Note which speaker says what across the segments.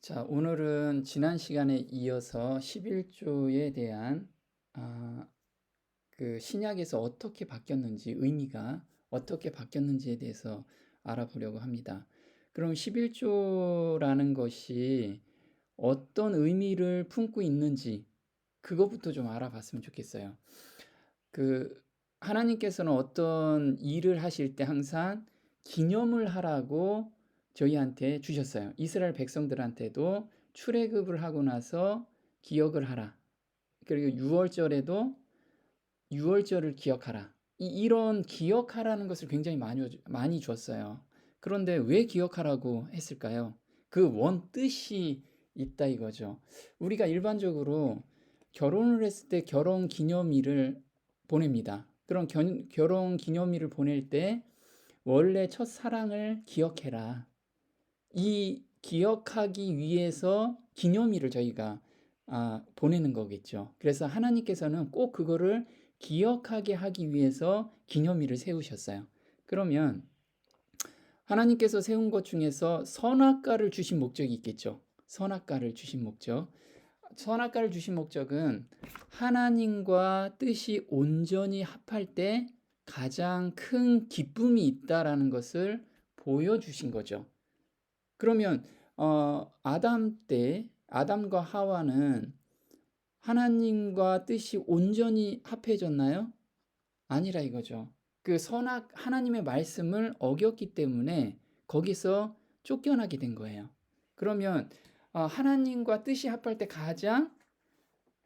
Speaker 1: 자, 오늘은 지난 시간에 이어서 11조에 대한 아, 그 신약에서 어떻게 바뀌었는지, 의미가 어떻게 바뀌었는지에 대해서 알아보려고 합니다. 그럼 11조라는 것이 어떤 의미를 품고 있는지 그것부터 좀 알아봤으면 좋겠어요. 그 하나님께서는 어떤 일을 하실 때 항상 기념을 하라고 저희한테 주셨어요. 이스라엘 백성들한테도 출애굽을 하고 나서 기억을 하라. 그리고 유월절에도 유월절을 기억하라. 이런 기억하라는 것을 굉장히 많이 줬어요. 그런데 왜 기억하라고 했을까요? 그 원 뜻이 있다 이거죠. 우리가 일반적으로 결혼을 했을 때 결혼 기념일을 보냅니다. 그럼 결혼 기념일을 보낼 때 원래 첫 사랑을 기억해라. 이 기억하기 위해서 기념일을 저희가 보내는 거겠죠. 그래서 하나님께서는 꼭 그거를 기억하게 하기 위해서 기념일을 세우셨어요. 그러면 하나님께서 세운 것 중에서 선악과를 주신 목적이 있겠죠. 선악과를 주신 목적. 선악과를 주신 목적은 하나님과 뜻이 온전히 합할 때 가장 큰 기쁨이 있다라는 것을 보여주신 거죠. 그러면 아담과 하와는 하나님과 뜻이 온전히 합해졌나요? 아니라 이거죠. 그 하나님의 말씀을 어겼기 때문에 거기서 쫓겨나게 된 거예요. 그러면 하나님과 뜻이 합할 때 가장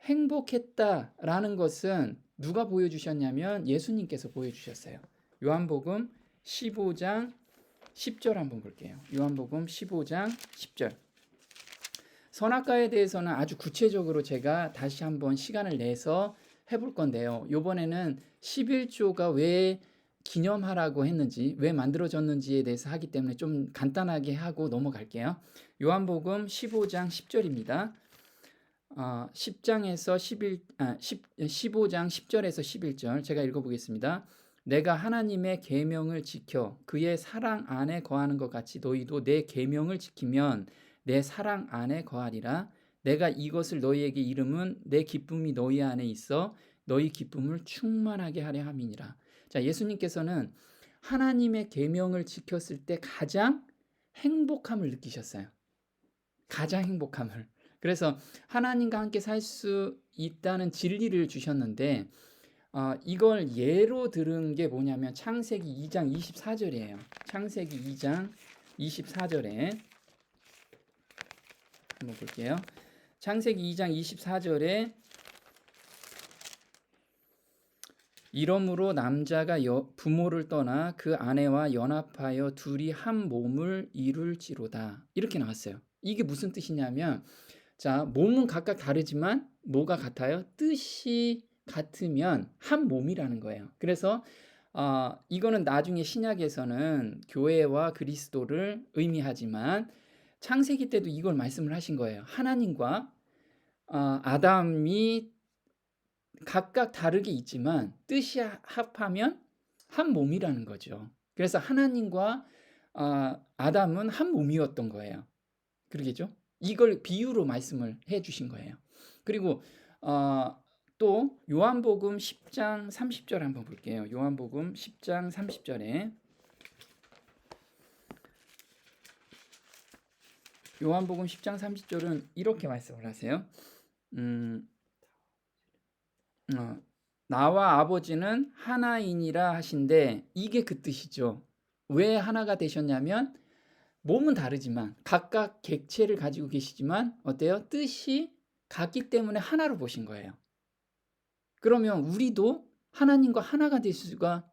Speaker 1: 행복했다라는 것은 누가 보여주셨냐면 예수님께서 보여주셨어요. 요한복음 15장 10절 한번 볼게요. 요한복음 15장 10절. 선악과에 대해서는 아주 구체적으로 제가 다시 한번 시간을 내서 해볼 건데요. 이번에는 11조가 왜 기념하라고 했는지, 왜 만들어졌는지에 대해서 하기 때문에 좀 간단하게 하고 넘어갈게요. 요한복음 15장 10절입니다. 10장에서 15장 10절에서 11절 제가 읽어보겠습니다. 내가 하나님의 계명을 지켜 그의 사랑 안에 거하는 것 같이 너희도 내 계명을 지키면 내 사랑 안에 거하리라. 내가 이것을 너희에게 이름은 내 기쁨이 너희 안에 있어 너희 기쁨을 충만하게 하려 함이니라. 자, 예수님께서는 하나님의 계명을 지켰을 때 가장 행복함을 느끼셨어요. 가장 행복함을. 그래서 하나님과 함께 살 수 있다는 진리를 주셨는데 이걸 예로 들은 게 뭐냐면 창세기 2장 24절이에요. 창세기 2장 24절에 한번 볼게요. 창세기 2장 24절에 이러므로 남자가 부모를 떠나 그 아내와 연합하여 둘이 한 몸을 이룰지로다. 이렇게 나왔어요. 이게 무슨 뜻이냐면 자, 몸은 각각 다르지만 뭐가 같아요? 뜻이 같으면 한 몸이라는 거예요. 그래서 이거는 나중에 신약에서는 교회와 그리스도를 의미하지만 창세기 때도 이걸 말씀을 하신 거예요. 하나님과 아담이 각각 다르게 있지만 뜻이 합하면 한 몸이라는 거죠. 그래서 하나님과 아담은 한 몸이었던 거예요. 그러겠죠? 이걸 비유로 말씀을 해 주신 거예요. 그리고 또 요한복음 10장 30절 한번 볼게요. 요한복음 10장 30절에 요한복음 10장 30절은 이렇게 말씀을 하세요. 나와 아버지는 하나이니라 하신데 이게 그 뜻이죠. 왜 하나가 되셨냐면 몸은 다르지만 각각 객체를 가지고 계시지만 어때요? 뜻이 같기 때문에 하나로 보신 거예요. 그러면 우리도 하나님과 하나가 될 수가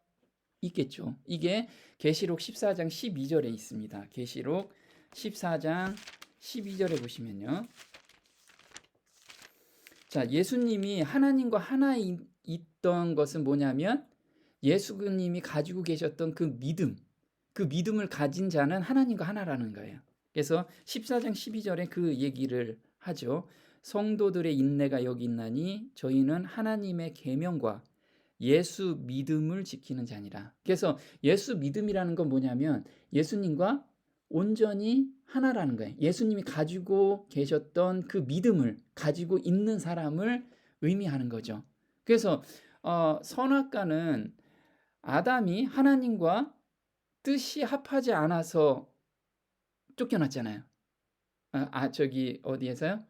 Speaker 1: 있겠죠. 이게 계시록 14장 12절에 있습니다. 계시록 14장 12절에 보시면요. 자, 예수님이 하나님과 하나 있던 것은 뭐냐면 예수님이 가지고 계셨던 그 믿음을 가진 자는 하나님과 하나라는 거예요. 그래서 14장 12절에 그 얘기를 하죠. 성도들의 인내가 여기 있나니 저희는 하나님의 계명과 예수 믿음을 지키는 자니라. 그래서 예수 믿음이라는 건 뭐냐면 예수님과 온전히 하나라는 거예요. 예수님이 가지고 계셨던 그 믿음을 가지고 있는 사람을 의미하는 거죠. 그래서 선악과는 아담이 하나님과 뜻이 합하지 않아서 쫓겨났잖아요. 저기 어디에서요?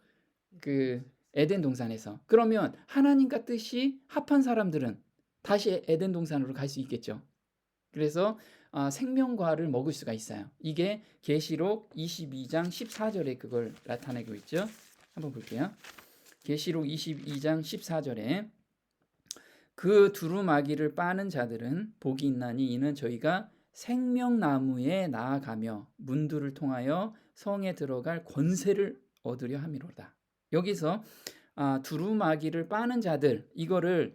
Speaker 1: 그 에덴 동산에서. 그러면 하나님과 뜻이 합한 사람들은 다시 에덴 동산으로 갈 수 있겠죠. 그래서 생명과를 먹을 수가 있어요. 이게 계시록 22장 14절에 그걸 나타내고 있죠. 한번 볼게요. 계시록 22장 14절에 그 두루마기를 빠는 자들은 복이 있나니 이는 저희가 생명나무에 나아가며 문들을 통하여 성에 들어갈 권세를 얻으려 함이로다. 여기서 두루마기를 빠는 자들, 이거를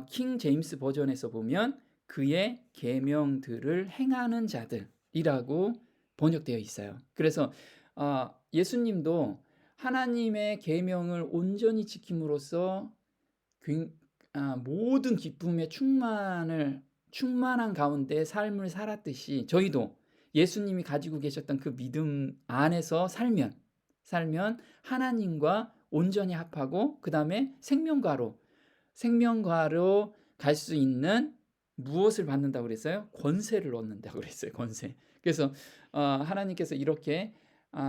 Speaker 1: 킹 제임스 버전에서 보면 그의 계명들을 행하는 자들이라고 번역되어 있어요. 그래서 예수님도 하나님의 계명을 온전히 지킴으로써 모든 기쁨에 충만한 가운데 삶을 살았듯이 저희도 예수님이 가지고 계셨던 그 믿음 안에서 살면 하나님과 온전히 합하고 그 다음에 생명과로 갈 수 있는 무엇을 받는다고 그랬어요? 권세를 얻는다고 그랬어요. 권세. 그래서 하나님께서 이렇게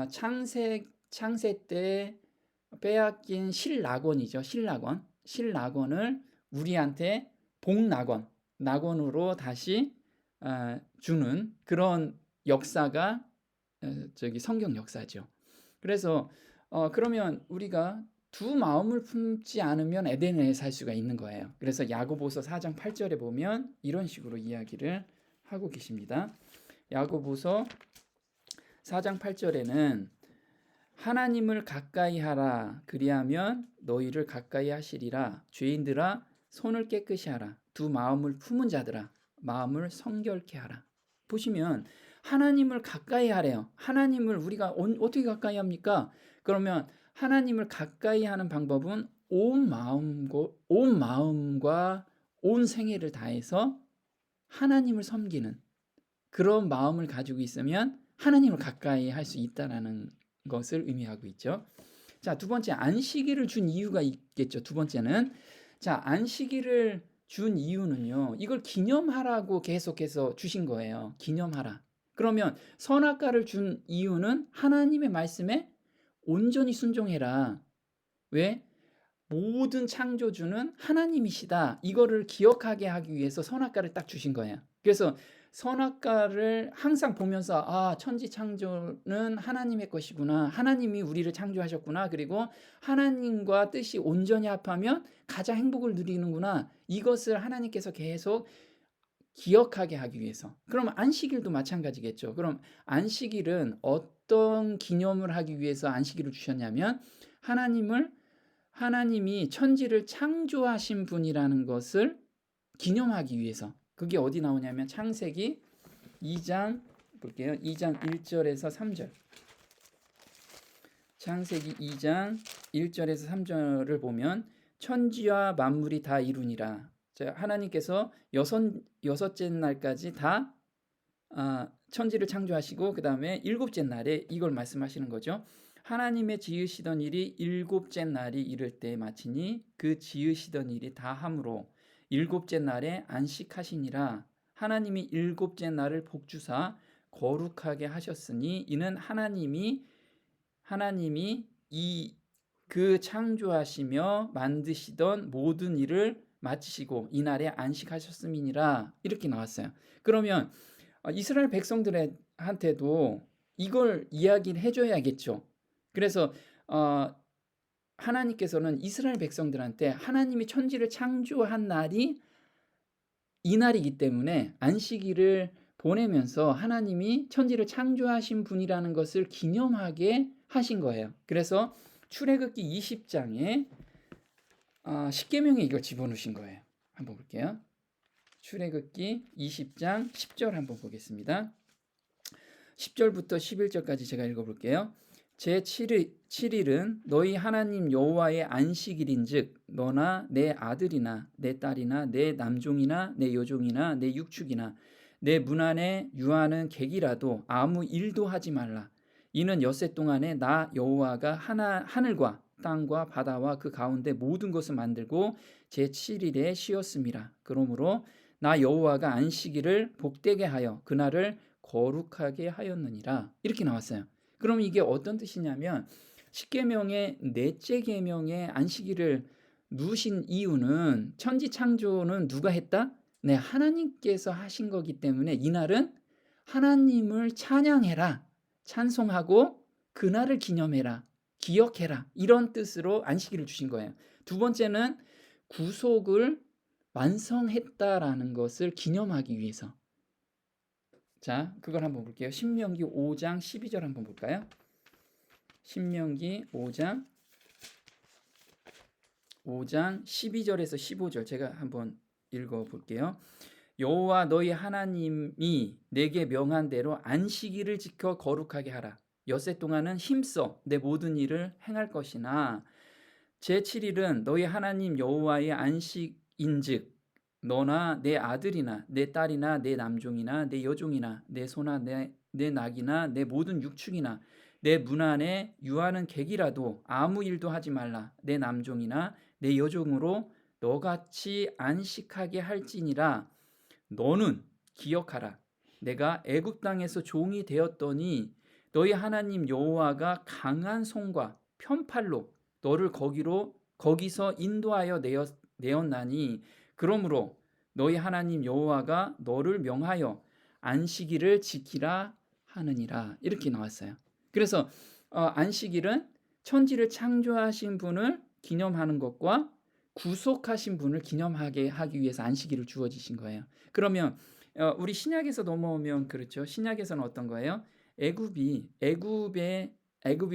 Speaker 1: 창세 때 빼앗긴 실낙원이죠. 실낙원을 우리한테 낙원으로 다시 주는 그런 역사가 저기 성경 역사죠. 그래서 그러면 우리가 두 마음을 품지 않으면 에덴에 살 수가 있는 거예요. 그래서 야고보서 4장 8절에 보면 이런 식으로 이야기를 하고 계십니다. 야고보서 4장 8절에는 하나님을 가까이 하라. 그리하면 너희를 가까이 하시리라. 죄인들아 손을 깨끗이 하라. 두 마음을 품은 자들아 마음을 성결케 하라. 보시면 하나님을 가까이 하래요. 하나님을 우리가 어떻게 가까이 합니까? 그러면 하나님을 가까이 하는 방법은 온 마음과 온 생애를 다해서 하나님을 섬기는 그런 마음을 가지고 있으면 하나님을 가까이 할 수 있다라는 것을 의미하고 있죠. 자, 두 번째, 안식일을 준 이유가 있겠죠. 두 번째는 안식일을 준 이유는요. 이걸 기념하라고 계속해서 주신 거예요. 기념하라. 그러면 선악과를 준 이유는 하나님의 말씀에 온전히 순종해라. 왜? 모든 창조주는 하나님이시다. 이거를 기억하게 하기 위해서 선악과를 딱 주신 거예요. 그래서 선악과를 항상 보면서 천지 창조는 하나님의 것이구나. 하나님이 우리를 창조하셨구나. 그리고 하나님과 뜻이 온전히 합하면 가장 행복을 누리는구나. 이것을 하나님께서 계속 기억하게 하기 위해서. 그럼 안식일도 마찬가지겠죠. 그럼 안식일은 어떤 기념을 하기 위해서 안식일을 주셨냐면 하나님이 천지를 창조하신 분이라는 것을 기념하기 위해서. 그게 어디 나오냐면 창세기 2장 볼게요. 2장 1절에서 3절. 창세기 2장 1절에서 3절을 보면 천지와 만물이 다 이루니라. 하나님께서 여섯째 날까지 다 천지를 창조하시고 그 다음에 일곱째 날에 이걸 말씀하시는 거죠. 하나님의 지으시던 일이 일곱째 날이 이를 때 마치니 그 지으시던 일이 다 함으로 일곱째 날에 안식하시니라. 하나님이 일곱째 날을 복주사 거룩하게 하셨으니 이는 하나님이 그 창조하시며 만드시던 모든 일을 마치시고 이날에 안식하셨음이니라. 이렇게 나왔어요. 그러면 이스라엘 백성들한테도 이걸 이야기를 해줘야겠죠. 그래서 하나님께서는 이스라엘 백성들한테 하나님이 천지를 창조한 날이 이 날이기 때문에 안식일을 보내면서 하나님이 천지를 창조하신 분이라는 것을 기념하게 하신 거예요. 그래서 출애굽기 20장에 10계명에 이걸 집어넣으신 거예요. 한번 볼게요. 출애굽기 20장 10절 한번 보겠습니다. 10절부터 11절까지 제가 읽어볼게요. 제7일은 너희 하나님 여호와의 안식일인즉 너나 내 아들이나 내 딸이나 내 남종이나 내 여종이나 내 육축이나 내 문 안에 유하는 객이라도 아무 일도 하지 말라. 이는 엿새 동안에 나 여호와가 하늘과 땅과 바다와 그 가운데 모든 것을 만들고 제7일에 쉬었음이라. 그러므로 나 여호와가 안식일을 복되게 하여 그날을 거룩하게 하였느니라. 이렇게 나왔어요. 그럼 이게 어떤 뜻이냐면 십계명의 넷째 계명의 안식일을 누신 이유는 천지 창조는 누가 했다? 네, 하나님께서 하신 거기 때문에 이날은 하나님을 찬양해라, 찬송하고 그날을 기념해라, 기억해라, 이런 뜻으로 안식일을 주신 거예요. 두 번째는 구속을 완성했다라는 것을 기념하기 위해서. 자, 그걸 한번 볼게요. 신명기 5장 12절 한번 볼까요? 신명기 5장 12절에서 15절 제가 한번 읽어볼게요. 여호와 너희 하나님이 내게 명한 대로 안식일을 지켜 거룩하게 하라. 엿새 동안은 힘써 내 모든 일을 행할 것이나 제7일은 너희 하나님 여호와의 안식인즉 너나 내 아들이나 내 딸이나 내 남종이나 내 여종이나 내 소나 내 낙이나 내 모든 육축이나 내 문 안에 유하는 객이라도 아무 일도 하지 말라. 내 남종이나 내 여종으로 너같이 안식하게 할지니라. 너는 기억하라. 내가 애굽 땅에서 종이 되었더니 너희 하나님 여호와가 강한 손과 편팔로 너를 거기서 인도하여 내었나니 그러므로 너희 하나님 여호와가 너를 명하여 안식일을 지키라 하느니라. 이렇게 나왔어요. 그래서 안식일은 천지를 창조하신 분을 기념하는 것과 구속하신 분을 기념하게 하기 위해서 안식일을 주어지신 거예요. 그러면 우리 신약에서 넘어오면 그렇죠. 신약에서는 어떤 거예요? 애굽이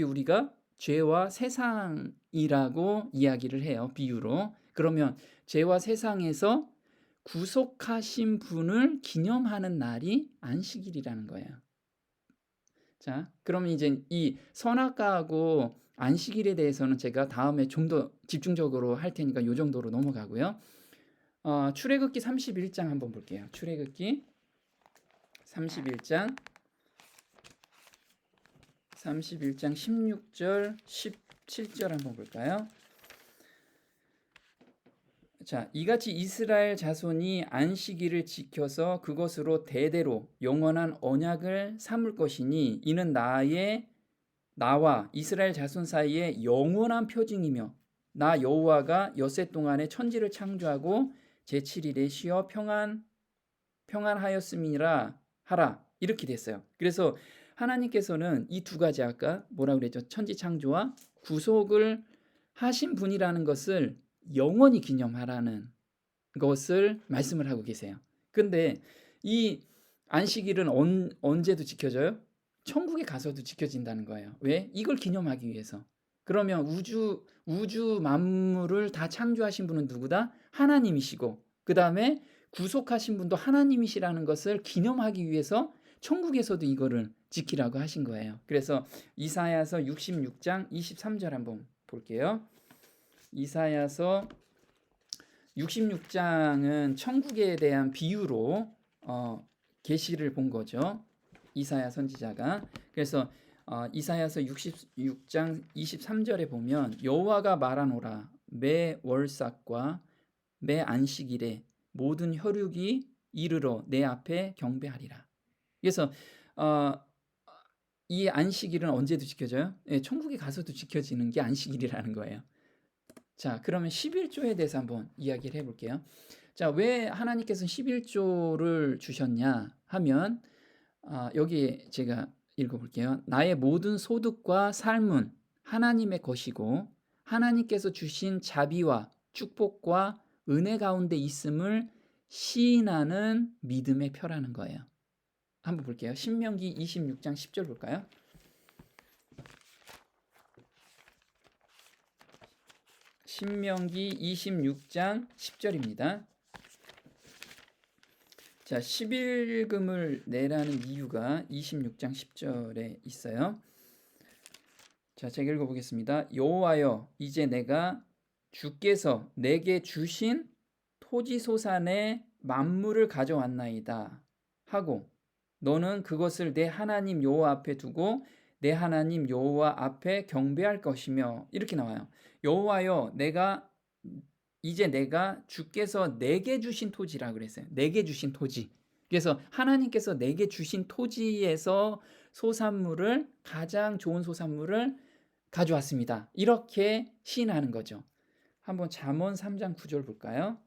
Speaker 1: 우리가 죄와 세상이라고 이야기를 해요. 비유로. 그러면 죄와 세상에서 구속하신 분을 기념하는 날이 안식일이라는 거예요. 자, 그러면 이제 이 선악과하고 안식일에 대해서는 제가 다음에 좀 더 집중적으로 할 테니까 이 정도로 넘어가고요. 출애굽기 31장 한번 볼게요. 출애굽기 31장 16절 17절 한번 볼까요? 자, 이같이 이스라엘 자손이 안식일을 지켜서 그것으로 대대로 영원한 언약을 삼을 것이니 이는 나와 이스라엘 자손 사이에 영원한 표징이며 나 여호와가 엿새 동안에 천지를 창조하고 제7일에 쉬어 평안하였음이라 하라. 이렇게 됐어요. 그래서 하나님께서는 이 두 가지 아까 뭐라고 그랬죠? 천지 창조와 구속을 하신 분이라는 것을 영원히 기념하라는 것을 말씀을 하고 계세요. 근데 이 안식일은 언제도 지켜져요? 천국에 가서도 지켜진다는 거예요. 왜? 이걸 기념하기 위해서. 그러면 우주 만물을 다 창조하신 분은 누구다? 하나님이시고 그 다음에 구속하신 분도 하나님이시라는 것을 기념하기 위해서 천국에서도 이거를 지키라고 하신 거예요. 그래서 이사야서 66장 23절 한번 볼게요. 이사야서 66장은 천국에 대한 비유로 계시를 본 거죠. 이사야 선지자가. 그래서 이사야서 66장 23절에 보면 여호와가 말하노라 매 월삭과 매 안식일에 모든 혈육이 이르러 내 앞에 경배하리라. 그래서 이 안식일은 언제도 지켜져요? 예, 천국에 가서도 지켜지는 게 안식일이라는 거예요. 자, 그러면 11조에 대해서 한번 이야기를 해볼게요. 자, 왜 하나님께서는 11조를 주셨냐 하면 여기 제가 읽어볼게요. 나의 모든 소득과 삶은 하나님의 것이고 하나님께서 주신 자비와 축복과 은혜 가운데 있음을 시인하는 믿음의 표라는 거예요. 한번 볼게요. 신명기 26장 10절 볼까요? 신명기 26장 10절입니다. 자, 11금을 내라는 이유가 26장 10절에 있어요. 자, 제가 읽어보겠습니다. 여호와여, 이제 내가 주께서 내게 주신 토지소산의 만물을 가져왔나이다. 하고 너는 그것을 내 하나님 여호와 앞에 두고 내 하나님 여호와 앞에 경배할 것이며 이렇게 나와요. 여호와여 이제 내가 주께서 내게 주신 토지라 그랬어요. 내게 주신 토지. 그래서 하나님께서 내게 주신 토지에서 소산물을 가장 좋은 소산물을 가져왔습니다. 이렇게 시인하는 거죠. 한번 잠언 3장 9절 볼까요?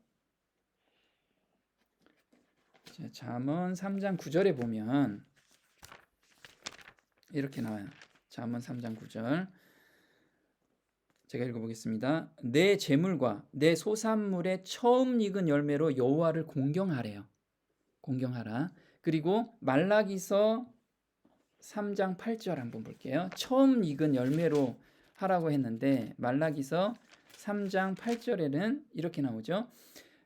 Speaker 1: 자, 잠언 3장 9절에 보면 이렇게 나와요. 잠언 3장 9절. 제가 읽어보겠습니다. 내 재물과 내 소산물의 처음 익은 열매로 여호와를 공경하래요. 공경하라. 그리고 말라기서 3장 8절 한번 볼게요. 처음 익은 열매로 하라고 했는데 말라기서 3장 8절에는 이렇게 나오죠.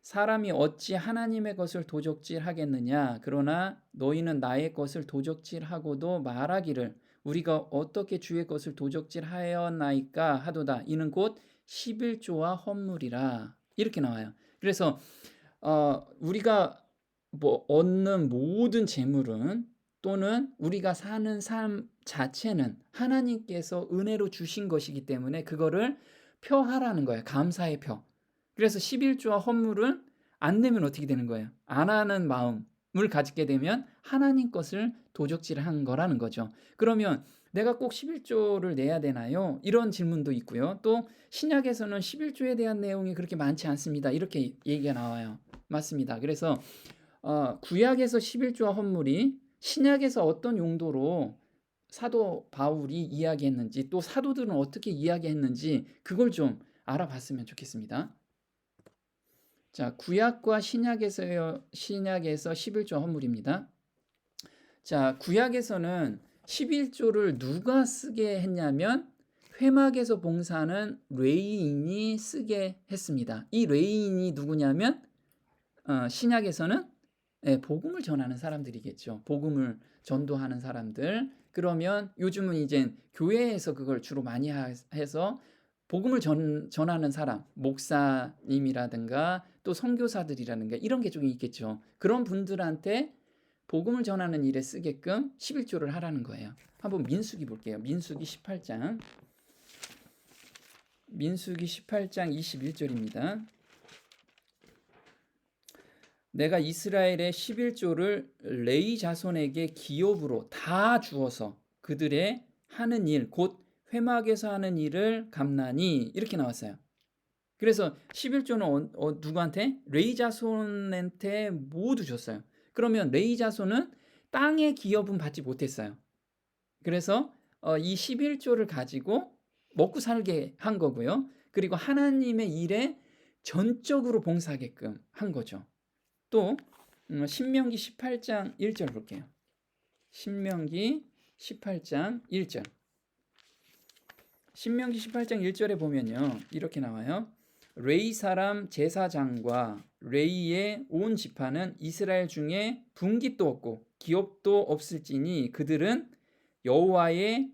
Speaker 1: 사람이 어찌 하나님의 것을 도적질하겠느냐. 그러나 너희는 나의 것을 도적질하고도 말하기를 우리가 어떻게 주의 것을 도적질하였나이까 하도다. 이는 곧 11조와 헌물이라. 이렇게 나와요. 그래서 우리가 얻는 모든 재물은 또는 우리가 사는 삶 자체는 하나님께서 은혜로 주신 것이기 때문에 그거를 표하라는 거예요. 감사의 표. 그래서 11조와 헌물은 안 내면 어떻게 되는 거예요? 안 하는 마음을 가지게 되면 하나님 것을 도적질한 거라는 거죠. 그러면 내가 꼭 11조를 내야 되나요? 이런 질문도 있고요. 또 신약에서는 11조에 대한 내용이 그렇게 많지 않습니다. 이렇게 얘기가 나와요. 맞습니다. 그래서 구약에서 11조와 헌물이 신약에서 어떤 용도로 사도 바울이 이야기했는지 또 사도들은 어떻게 이야기했는지 그걸 좀 알아봤으면 좋겠습니다. 자, 구약과 신약에서 11조 헌물입니다. 자, 구약에서는 11조를 누가 쓰게 했냐면 회막에서 봉사하는 레위인이 쓰게 했습니다. 이 레위인이 누구냐면 신약에서는 복음을 전하는 사람들이겠죠. 복음을 전도하는 사람들. 그러면 요즘은 이제 교회에서 그걸 주로 많이 해서 복음을 전하는 사람, 목사님이라든가 또 선교사들이라든가 이런 게 좀 있겠죠. 그런 분들한테 복음을 전하는 일에 쓰게끔 11조를 하라는 거예요. 한번 민수기 볼게요. 민수기 18장 21절입니다. 내가 이스라엘의 11조를 레위 자손에게 기업으로 다 주어서 그들의 하는 일, 곧 회막에서 하는 일을 갚나니 이렇게 나왔어요. 그래서 11조는 누구한테? 레위 자손한테 모두 줬어요. 그러면 레위 자손은 땅의 기업은 받지 못했어요. 그래서 이 11조를 가지고 먹고 살게 한 거고요. 그리고 하나님의 일에 전적으로 봉사하게끔 한 거죠. 또 신명기 18장 1절 볼게요. 신명기 18장 1절. 신명기 18장 1절에 보면요. 이렇게 나와요. 레위 사람 제사장과 레위의 온 지파는 이스라엘 중에 분깃도 없고 기업도 없을지니 그들은 여호와의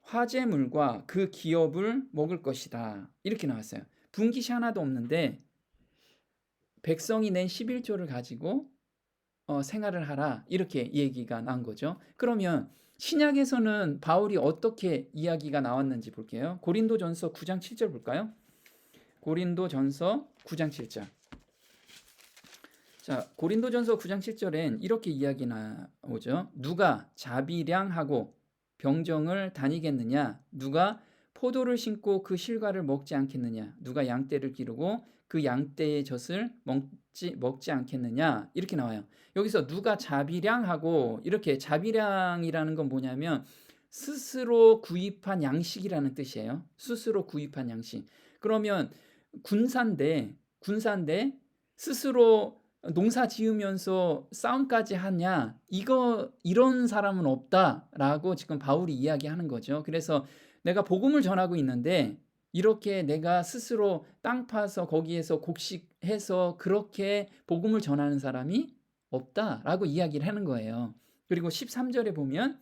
Speaker 1: 화제물과 그 기업을 먹을 것이다. 이렇게 나왔어요. 분깃이 하나도 없는데 백성이 낸 11조를 가지고 생활을 하라. 이렇게 얘기가 난 거죠. 그러면 신약에서는 바울이 어떻게 이야기가 나왔는지 볼게요. 고린도전서 9장 7절 볼까요? 고린도전서 9장 7절. 자, 고린도전서 9장 7절엔 이렇게 이야기 나오죠. 누가 자비량하고 병정을 다니겠느냐? 누가 포도를 심고 그 실과를 먹지 않겠느냐? 누가 양떼를 기르고 그 양떼의 젖을 먹지 않겠느냐? 이렇게 나와요. 여기서 누가 자비량하고 이렇게 자비량이라는 건 뭐냐면 스스로 구입한 양식이라는 뜻이에요. 스스로 구입한 양식. 그러면 군사인데 스스로 농사 지으면서 싸움까지 하냐? 이런 사람은 없다라고 지금 바울이 이야기하는 거죠. 그래서 내가 복음을 전하고 있는데 이렇게 내가 스스로 땅 파서 거기에서 곡식해서 그렇게 복음을 전하는 사람이 없다라고 이야기를 하는 거예요. 그리고 13절에 보면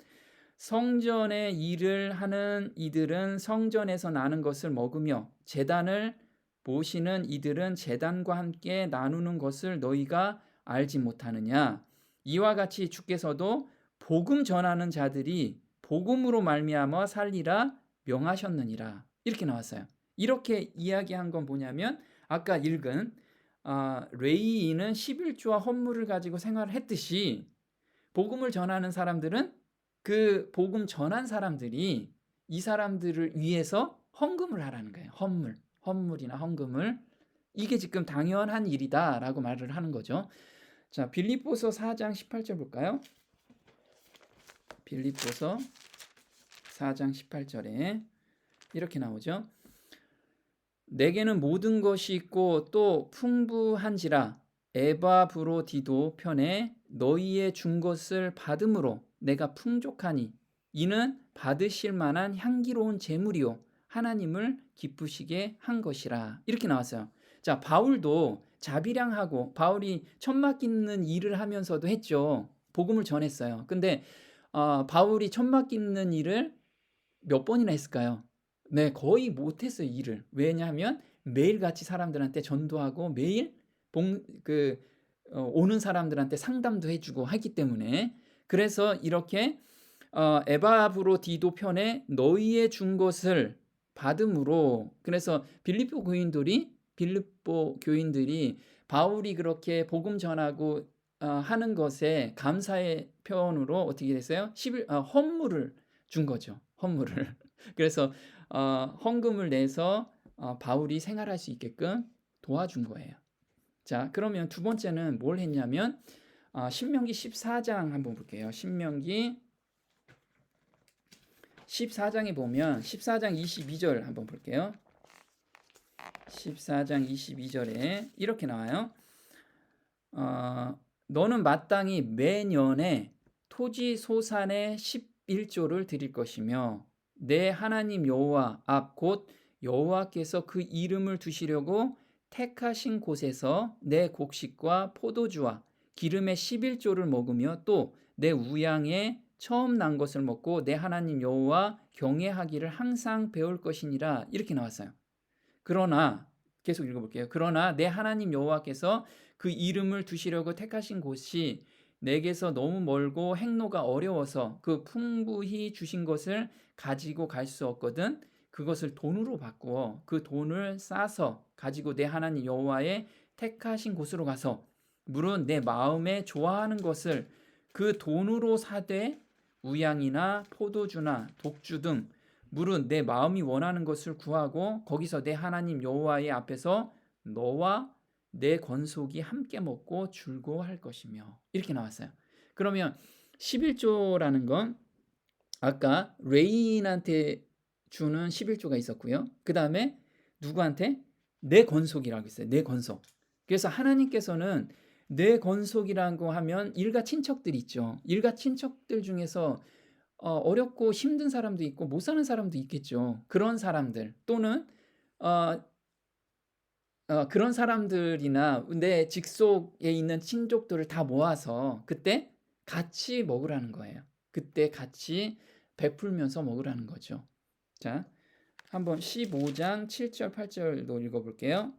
Speaker 1: 성전의 일을 하는 이들은 성전에서 나는 것을 먹으며 제단을 모시는 이들은 제단과 함께 나누는 것을 너희가 알지 못하느냐? 이와 같이 주께서도 복음 전하는 자들이 복음으로 말미암아 살리라 명하셨느니라. 이렇게 나왔어요. 이렇게 이야기한 건 뭐냐면 아까 읽은 레위인은 11조와 헌물을 가지고 생활을 했듯이 복음을 전하는 사람들은 그 복음 전한 사람들이 이 사람들을 위해서 헌금을 하라는 거예요. 헌물이나 헌금을. 이게 지금 당연한 일이다라고 말을 하는 거죠. 자, 빌립보서 4장 18절 볼까요? 빌립보서 4장 18절에 이렇게 나오죠. 내게는 모든 것이 있고 또 풍부한지라 에바브로디도 편에 너희의 준 것을 받음으로 내가 풍족하니 이는 받으실 만한 향기로운 제물이요 하나님을 기쁘시게 한 것이라. 이렇게 나왔어요. 자, 바울도 자비량하고 바울이 천막 깃는 일을 하면서도 했죠. 복음을 전했어요. 근데 바울이 천막 깃는 일을 몇 번이나 했을까요? 네, 거의 못했어요, 일을. 왜냐하면 매일같이 사람들한테 전도하고 매일 오는 사람들한테 상담도 해주고 하기 때문에. 그래서 이렇게 에바브로디도 편에 너희의 준 것을 받음으로. 그래서 빌립보 교인들이 바울이 그렇게 복음 전하고 하는 것에 감사의 표현으로 어떻게 됐어요? 헌물을 준 거죠. 헌물을. 그래서 헌금을 내서 바울이 생활할 수 있게끔 도와준 거예요. 자, 그러면 두 번째는 뭘 했냐면 신명기 14장 한번 볼게요. 신명기 14장에 보면 14장 22절 한번 볼게요. 14장 22절에 이렇게 나와요. 너는 마땅히 매년에 토지 소산의 11조를 드릴 것이며 내 하나님 여호와 앞 곧 여호와께서 그 이름을 두시려고 택하신 곳에서 내 곡식과 포도주와 기름의 11조를 먹으며 또 내 우양에 처음 난 것을 먹고 내 하나님 여호와 경외하기를 항상 배울 것이니라. 이렇게 나왔어요. 그러나 계속 읽어볼게요. 그러나 내 하나님 여호와께서 그 이름을 두시려고 택하신 곳이 내게서 너무 멀고 행로가 어려워서 그 풍부히 주신 것을 가지고 갈 수 없거든. 그것을 돈으로 바꾸어 그 돈을 싸서 가지고 내 하나님 여호와의 택하신 곳으로 가서 물은 내 마음에 좋아하는 것을 그 돈으로 사되 우양이나 포도주나 독주 등 물은 내 마음이 원하는 것을 구하고 거기서 내 하나님 여호와의 앞에서 너와 내 건속이 함께 먹고 즐거워할 것이며. 이렇게 나왔어요. 그러면 11조라는 건 아까 레인한테 주는 11조가 있었고요. 그 다음에 누구한테? 내 건속이라고 했어요. 내 건속. 그래서 하나님께서는 내 건속이라고 하면 일가 친척들 있죠. 일가 친척들 중에서 어렵고 힘든 사람도 있고 못 사는 사람도 있겠죠. 그런 사람들 또는 그런 사람들이나 내 직속에 있는 친족들을 다 모아서 그때 같이 먹으라는 거예요. 그때 같이 베풀면서 먹으라는 거죠. 자, 한번 15장 7절 8절도 읽어볼게요.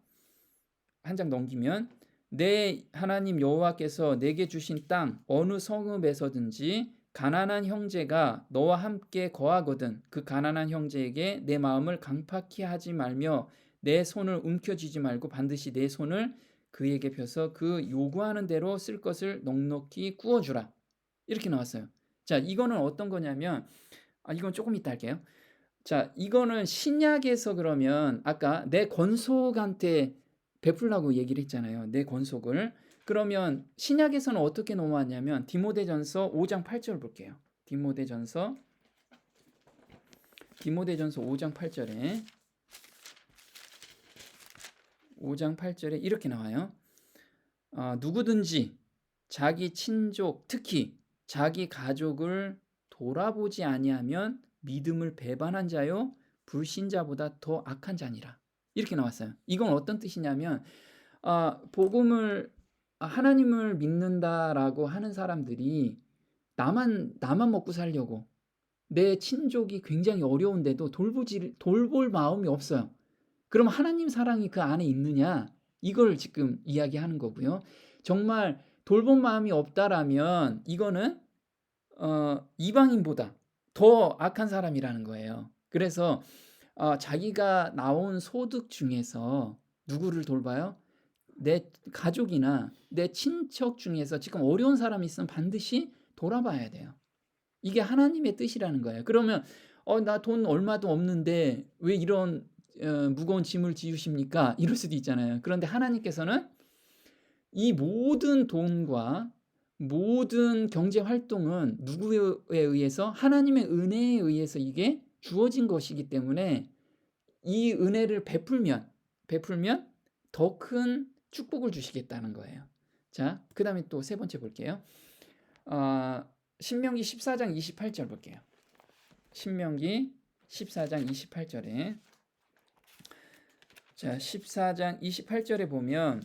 Speaker 1: 한 장 넘기면 내 하나님 여호와께서 내게 주신 땅 어느 성읍에서든지 가난한 형제가 너와 함께 거하거든 그 가난한 형제에게 내 마음을 강팍히 하지 말며 내 손을 움켜쥐지 말고 반드시 내 손을 그에게 펴서 그 요구하는 대로 쓸 것을 넉넉히 구워주라. 이렇게 나왔어요. 자, 이거는 어떤 거냐면 이건 조금 이따 할게요. 자, 이거는 신약에서 그러면 아까 내 건속한테 베풀라고 얘기를 했잖아요. 내 건속을. 그러면 신약에서는 어떻게 넘어왔냐면 디모데전서 5장 8절 볼게요. 디모데전서 5장 8절에 5장 8절에 이렇게 나와요. 누구든지 자기 친족 특히 자기 가족을 돌아보지 아니하면 믿음을 배반한 자요 불신자보다 더 악한 자니라. 이렇게 나왔어요. 이건 어떤 뜻이냐면 복음을 하나님을 믿는다라고 하는 사람들이 나만 먹고 살려고 내 친족이 굉장히 어려운데도 돌볼 마음이 없어요. 그럼 하나님 사랑이 그 안에 있느냐? 이걸 지금 이야기하는 거고요. 정말 돌본 마음이 없다라면 이거는 이방인보다 더 악한 사람이라는 거예요. 그래서 자기가 나온 소득 중에서 누구를 돌봐요? 내 가족이나 내 친척 중에서 지금 어려운 사람이 있으면 반드시 돌아봐야 돼요. 이게 하나님의 뜻이라는 거예요. 그러면 나 돈 얼마도 없는데 왜 이런 무거운 짐을 지우십니까? 이럴 수도 있잖아요. 그런데 하나님께서는 이 모든 돈과 모든 경제 활동은 누구에 의해서? 하나님의 은혜에 의해서 이게 주어진 것이기 때문에 이 은혜를 베풀면 더 큰 축복을 주시겠다는 거예요. 자, 그다음에 또 세 번째 볼게요. 신명기 14장 28절 볼게요. 신명기 14장 28절에 자, 14장 28절에 보면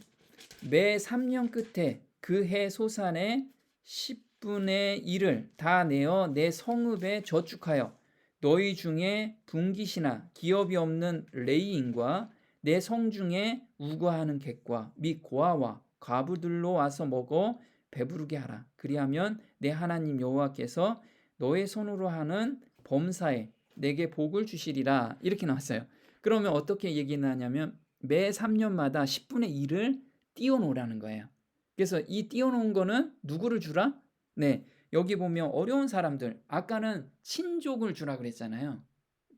Speaker 1: 매 3년 끝에 그 해 소산의 10분의 1을 다 내어 내 성읍에 저축하여 너희 중에 분깃이나 기업이 없는 레위인과 내 성중에 우거하는 객과 및 고아와 과부들로 와서 먹어 배부르게 하라. 그리하면 내 하나님 여호와께서 너의 손으로 하는 범사에 내게 복을 주시리라. 이렇게 나왔어요. 그러면 어떻게 얘기하냐면 매 3년마다 10분의 1을 띄워놓으라는 거예요. 그래서 이 띄워놓은 거는 누구를 주라? 네, 여기 보면 어려운 사람들, 아까는 친족을 주라 그랬잖아요.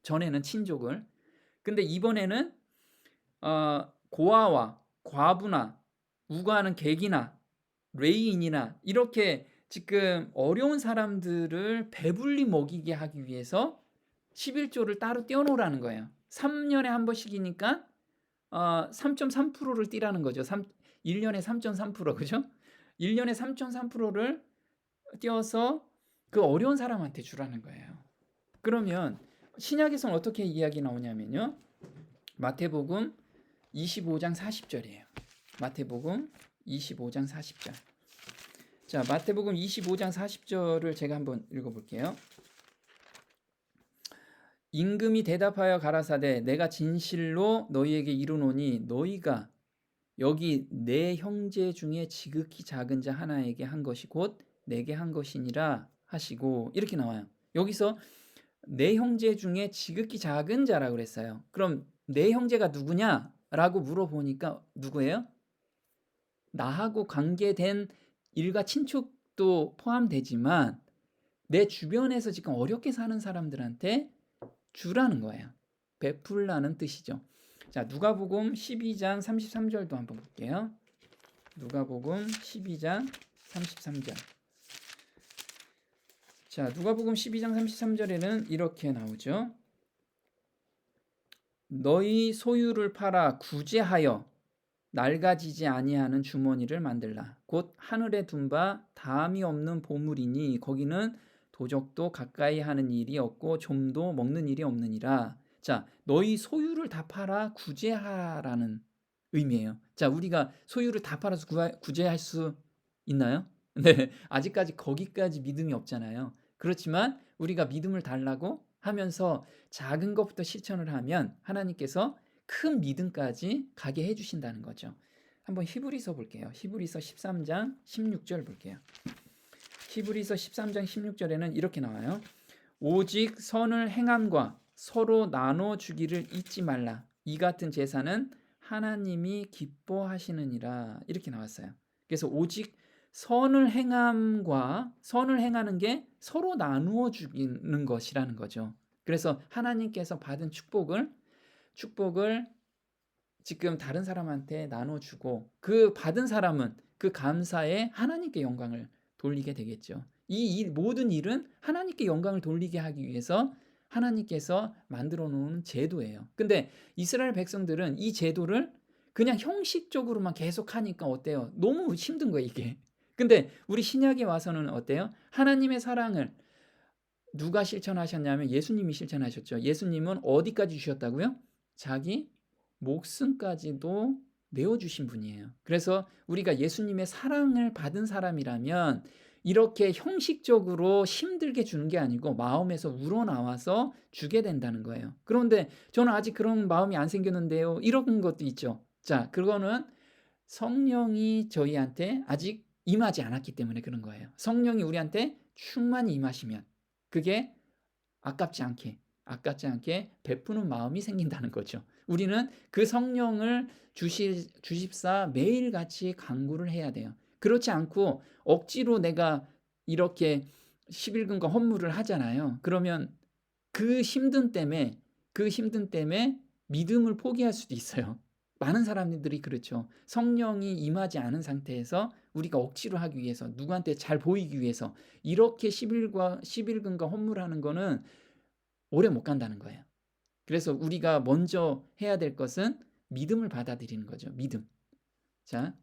Speaker 1: 전에는 친족을. 근데 이번에는 고아와 과부나 우거하는 객이나 레이인이나 이렇게 지금 어려운 사람들을 배불리 먹이게 하기 위해서 11조를 따로 떼어놓으라는 거예요. 3년에 한 번씩이니까 3.3%를 띄라는 거죠. 1년에 3.3%, 그죠? 1년에 3.3%를 띄어서 그 어려운 사람한테 주라는 거예요. 그러면 신약에서는 어떻게 이야기 나오냐면요. 마태복음 25장 40절이에요. 마태복음 25장 40절. 자, 마태복음 25장 40절을 제가 한번 읽어볼게요. 임금이 대답하여 가라사대 내가 진실로 너희에게 이르노니 너희가 여기 내 형제 중에 지극히 작은 자 하나에게 한 것이 곧 내게 한 것이니라 하시고 이렇게 나와요. 여기서 내 형제 중에 지극히 작은 자라고 그랬어요. 그럼 내 형제가 누구냐라고 물어보니까 누구예요? 나하고 관계된 일가 친척도 포함되지만 내 주변에서 지금 어렵게 사는 사람들한테 주라는 거예요. 베풀라는 뜻이죠. 자, 누가복음 12장 33절도 한번 볼게요. 누가복음 12장 33절. 자, 누가복음 12장 33절에는 이렇게 나오죠. 너희 소유를 팔아 구제하여 낡아지지 아니하는 주머니를 만들라. 곧 하늘에 둔 바 다함이 없는 보물이니 거기는 도적도 가까이 하는 일이 없고 좀도 먹는 일이 없느니라. 자, 너희 소유를 다 팔아 구제하라는 의미예요. 자, 우리가 소유를 다 팔아서 구제할 수 있나요? 네, 아직까지 거기까지 믿음이 없잖아요. 그렇지만 우리가 믿음을 달라고 하면서 작은 것부터 실천을 하면 하나님께서 큰 믿음까지 가게 해주신다는 거죠. 한번 히브리서 볼게요. 히브리서 13장 16절 볼게요. 히브리서 13장 16절에는 이렇게 나와요. 오직 선을 행함과 서로 나눠주기를 잊지 말라. 이 같은 제사는 하나님이 기뻐하시느니라. 이렇게 나왔어요. 그래서 오직 선을 행함과 선을 행하는 게 서로 나누어 주는 것이라는 거죠. 그래서 하나님께서 받은 축복을 지금 다른 사람한테 나눠주고 그 받은 사람은 그 감사에 하나님께 영광을 돌리게 되겠죠. 이 모든 일은 하나님께 영광을 돌리게 하기 위해서 하나님께서 만들어 놓은 제도예요. 근데 이스라엘 백성들은 이 제도를 그냥 형식적으로만 계속 하니까 어때요? 너무 힘든 거예요, 이게. 근데 우리 신약에 와서는 어때요? 하나님의 사랑을 누가 실천하셨냐면 예수님이 실천하셨죠. 예수님은 어디까지 주셨다고요? 자기 목숨까지도 내어주신 분이에요. 그래서 우리가 예수님의 사랑을 받은 사람이라면 이렇게 형식적으로 힘들게 주는 게 아니고 마음에서 우러나와서 주게 된다는 거예요. 그런데 저는 아직 그런 마음이 안 생겼는데요. 이런 것도 있죠. 자, 그거는 성령이 저희한테 아직 임하지 않았기 때문에 그런 거예요. 성령이 우리한테 충만히 임하시면 그게 아깝지 않게 베푸는 마음이 생긴다는 거죠. 우리는 그 성령을 주십사 매일같이 간구를 해야 돼요. 그렇지 않고 억지로 내가 이렇게 11금과 헌물을 하잖아요. 그러면 그 힘든 때문에 믿음을 포기할 수도 있어요. 많은 사람들이 그렇죠. 성령이 임하지 않은 상태에서 우리가 억지로 하기 위해서 누구한테 잘 보이기 위해서 이렇게 11금과 헌물하는 거는 오래 못 간다는 거예요. 그래서 우리가 먼저 해야 될 것은 믿음을 받아들이는 거죠. 믿음. 자,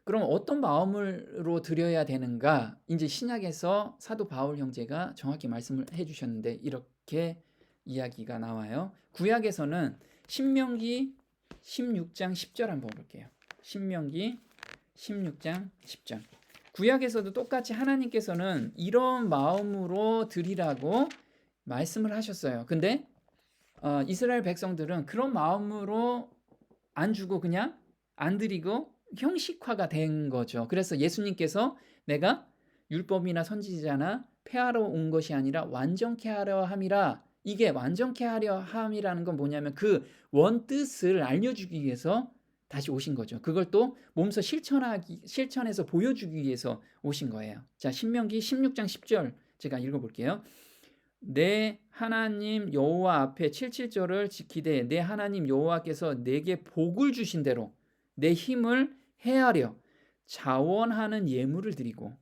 Speaker 1: 그럼 어떤 마음으로 드려야 되는가? 이제 신약에서 사도 바울 형제가 정확히 말씀을 해주셨는데 이렇게 이야기가 나와요. 구약에서는 신명기 16장 10절 한번 볼게요. 신명기 16장 10절. 구약에서도 똑같이 하나님께서는 이런 마음으로 드리라고 말씀을 하셨어요. 근데 이스라엘 백성들은 그런 마음으로 안 주고 그냥 안 드리고 형식화가 된 거죠. 그래서 예수님께서 내가 율법이나 선지자나 폐하러 온 것이 아니라 완전케 하려 함이라. 이게 완전케 하려 함이라는 건 뭐냐면 그 원뜻을 알려주기 위해서 다시 오신 거죠. 그걸 또 몸소 실천해서 보여주기 위해서 오신 거예요. 자, 신명기 16장 10절 제가 읽어볼게요. 내 하나님 여호와 앞에 77절을 지키되 내 하나님 여호와께서 내게 복을 주신 대로 내 힘을 헤아려 자원하는 예물을 드리고,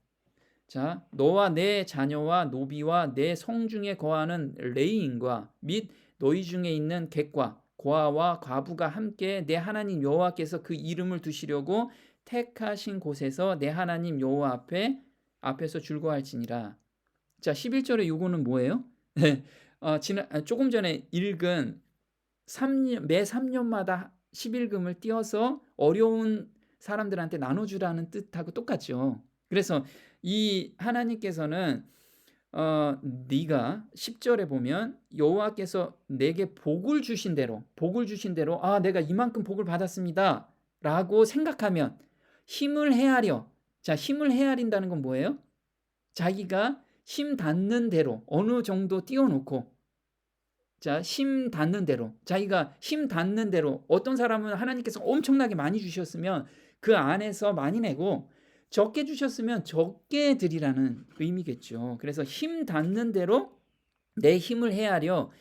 Speaker 1: 자, 너와 내 자녀와 노비와 내 성중에 거하는 레이인과 및 너희 중에 있는 객과 고아와 과부가 함께 내 하나님 여호와께서 그 이름을 두시려고 택하신 곳에서 내 하나님 여호와 앞에서 즐거워할지니라. 자, 11절의 요거는 뭐예요? 조금 전에 읽은 매 3년마다 11금을 띄어서 어려운 사람들한테 나눠주라는 뜻하고 똑같죠. 그래서 이 하나님께서는 네가 10절에 보면 여호와께서 내게 복을 주신 대로 내가 이만큼 복을 받았습니다 라고 생각하면 힘을 헤아려. 자, 힘을 헤아린다는 건 뭐예요? 자기가 힘 닿는 대로 어느 정도 띄워놓고, 자, 힘 닿는 대로 자기가 힘 닿는 대로 어떤 사람은 하나님께서 엄청나게 많이 주셨으면 그 안에서 많이 내고 적게 주셨으면 적게 드리라는 의미겠죠. 그래서 힘 닿는 대로 내 힘을 헤아려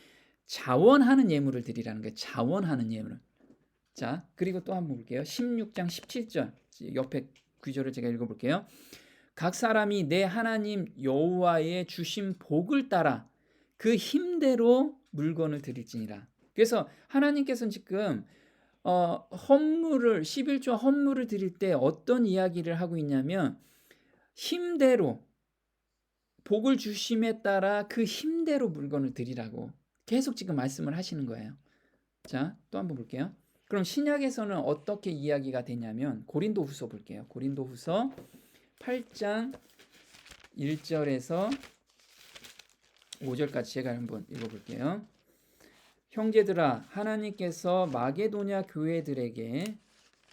Speaker 1: 자원하는 예물을 드리라는 거예요. 자원하는 예물. 자, 그리고 또 한번 볼게요. 16장 17절 옆에 구절을 제가 읽어볼게요. 각 사람이 내 하나님 여호와의 주신 복을 따라 그 힘대로 물건을 드릴지니라. 그래서 하나님께서는 지금 헌물을 11조 헌물을 드릴 때 어떤 이야기를 하고 있냐면 힘대로 복을 주심에 따라 그 힘대로 물건을 드리라고 계속 지금 말씀을 하시는 거예요. 자, 또 한번 볼게요. 그럼 신약에서는 어떻게 이야기가 되냐면 고린도후서 볼게요. 고린도후서 8장 1절에서 5절까지 제가 한번 읽어볼게요. 형제들아, 하나님께서 마게도냐 교회들에게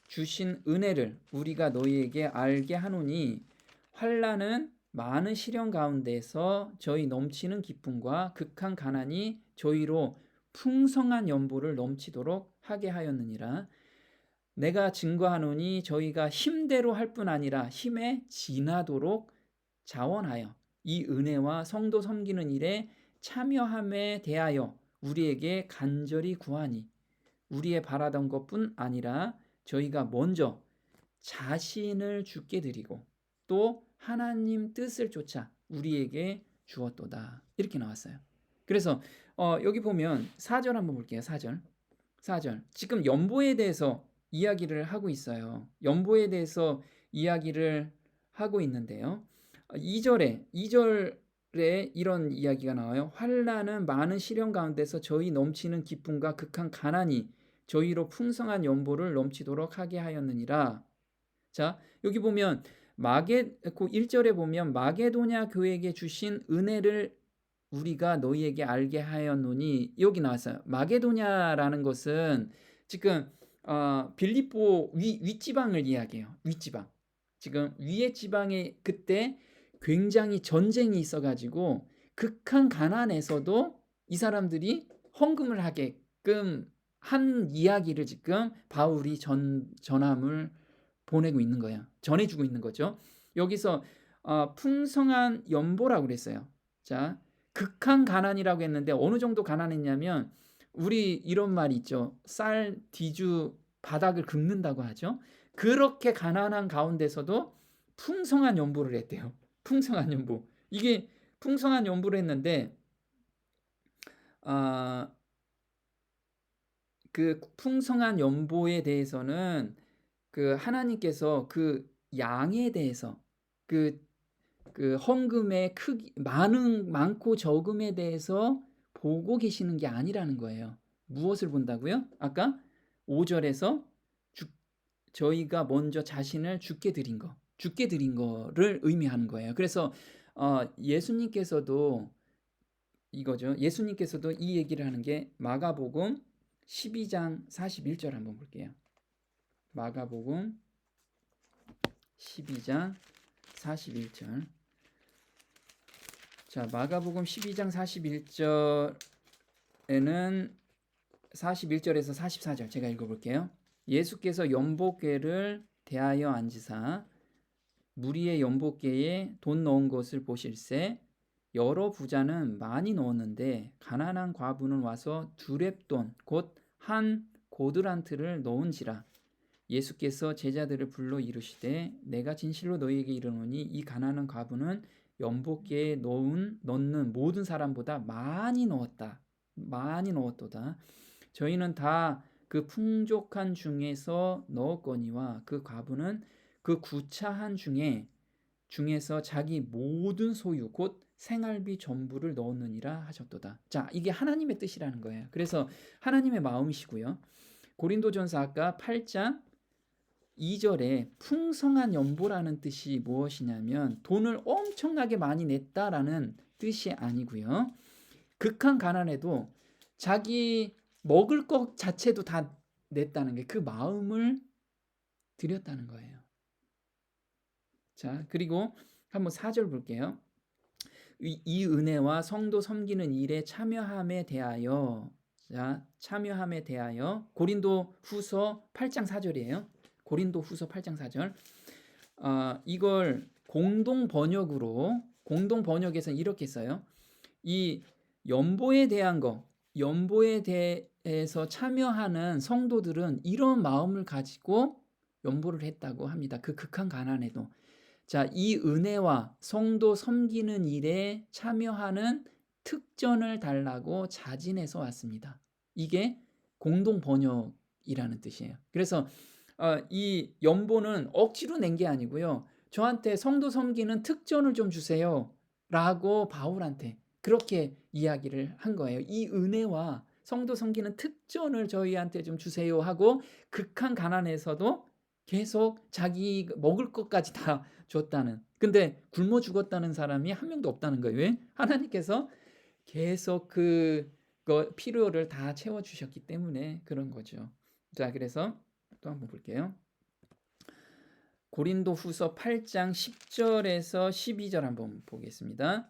Speaker 1: 주신 은혜를 우리가 너희에게 알게 하노니 환난은 많은 시련 가운데서 저희 넘치는 기쁨과 극한 가난이 저희로 풍성한 연보를 넘치도록 하게 하였느니라. 내가 증거하노니 저희가 힘대로 할 뿐 아니라 힘에 지나도록 자원하여 이 은혜와 성도 섬기는 일에 참여함에 대하여 우리에게 간절히 구하니 우리의 바라던 것뿐 아니라 저희가 먼저 자신을 주께 드리고 또 하나님 뜻을 쫓아 우리에게 주었도다. 이렇게 나왔어요. 그래서 여기 보면 4절 한번 볼게요. 4절. 지금 연보에 대해서 이야기를 하고 있어요. 연보에 대해서 이야기를 하고 있는데요. 2절에 이런 이야기가 나와요. 환난은 많은 시련 가운데서 저희 넘치는 기쁨과 극한 가난이 저희로 풍성한 연보를 넘치도록 하게 하였느니라. 자, 여기 보면 1절에 보면 마게도냐 교회에게 주신 은혜를 우리가 너희에게 알게 하였노니 여기 나왔어요. 마게도냐라는 것은 지금 빌립보 윗지방을 이야기해요. 윗지방. 지금 위에 지방에 그때 굉장히 전쟁이 있어 가지고 극한 가난에서도 이 사람들이 헌금을 하게끔 한 이야기를 지금 바울이 전함을 보내고 있는 거야. 전해주고 있는 거죠. 여기서 풍성한 연보라고 그랬어요. 자, 극한 가난이라고 했는데 어느 정도 가난했냐면 우리 이런 말 있죠. 쌀 뒤주 바닥을 긁는다고 하죠. 그렇게 가난한 가운데서도 풍성한 연보를 했대요. 풍성한 연보. 이게 풍성한 연보를 했는데 아, 그 풍성한 연보에 대해서는 그 하나님께서 그 양에 대해서 그 헌금의 크기 많고 적음에 대해서 보고 계시는 게 아니라는 거예요. 무엇을 본다고요? 아까 5절에서 저희가 먼저 자신을 죽게 드린 거를 의미하는 거예요. 그래서 예수님께서도 이거죠. 예수님께서도 이 얘기를 하는 게 마가복음 12장 41절 한번 볼게요. 마가복음 12장 41절. 자, 마가복음 12장 41절에는 41절에서 44절 제가 읽어볼게요. 예수께서 연복궤를 대하여 앉으사 무리의 연복궤에 돈 넣은 것을 보실새 여러 부자는 많이 넣었는데 가난한 과부는 와서 두렙돈 곧 한 고드란트를 넣은지라. 예수께서 제자들을 불러 이르시되 내가 진실로 너희에게 이르노니 이 가난한 과부는 연복궤에 넣는 모든 사람보다 많이 넣었도다. 저희는 다 그 풍족한 중에서 넣었거니와 그 과부는 그 구차한 중에서 자기 모든 소유 곧 생활비 전부를 넣었느니라 하셨도다. 자, 이게 하나님의 뜻이라는 거예요. 그래서 하나님의 마음이시고요. 고린도전서 아까 8장 2절에 풍성한 연보라는 뜻이 무엇이냐면 돈을 엄청나게 많이 냈다라는 뜻이 아니고요. 극한 가난에도 자기 먹을 것 자체도 다 냈다는 게 그 마음을 드렸다는 거예요. 자, 그리고 한번 4절 볼게요. 이 은혜와 성도 섬기는 일에 참여함에 대하여 고린도 후서 8장 4절이에요. 고린도 후서 8장 4절. 이걸 공동 번역에서는 이렇게 써요. 이 연보에 대해서 참여하는 성도들은 이런 마음을 가지고 연보를 했다고 합니다. 그 극한 가난에도. 자, 이 은혜와 성도 섬기는 일에 참여하는 특전을 달라고 자진해서 왔습니다. 이게 공동 번역이라는 뜻이에요. 그래서 이 연보는 억지로 낸 게 아니고요. 저한테 성도 섬기는 특전을 좀 주세요 라고 바울한테 그렇게 이야기를 한 거예요. 이 은혜와 성도 섬기는 특전을 저희한테 좀 주세요 하고 극한 가난에서도 계속 자기 먹을 것까지 다 줬다는. 근데 굶어 죽었다는 사람이 한 명도 없다는 거예요. 왜? 하나님께서 계속 그거 필요를 다 채워주셨기 때문에 그런 거죠. 자, 그래서 또 한번 볼게요. 고린도 후서 8장 10절에서 12절 한번 보겠습니다.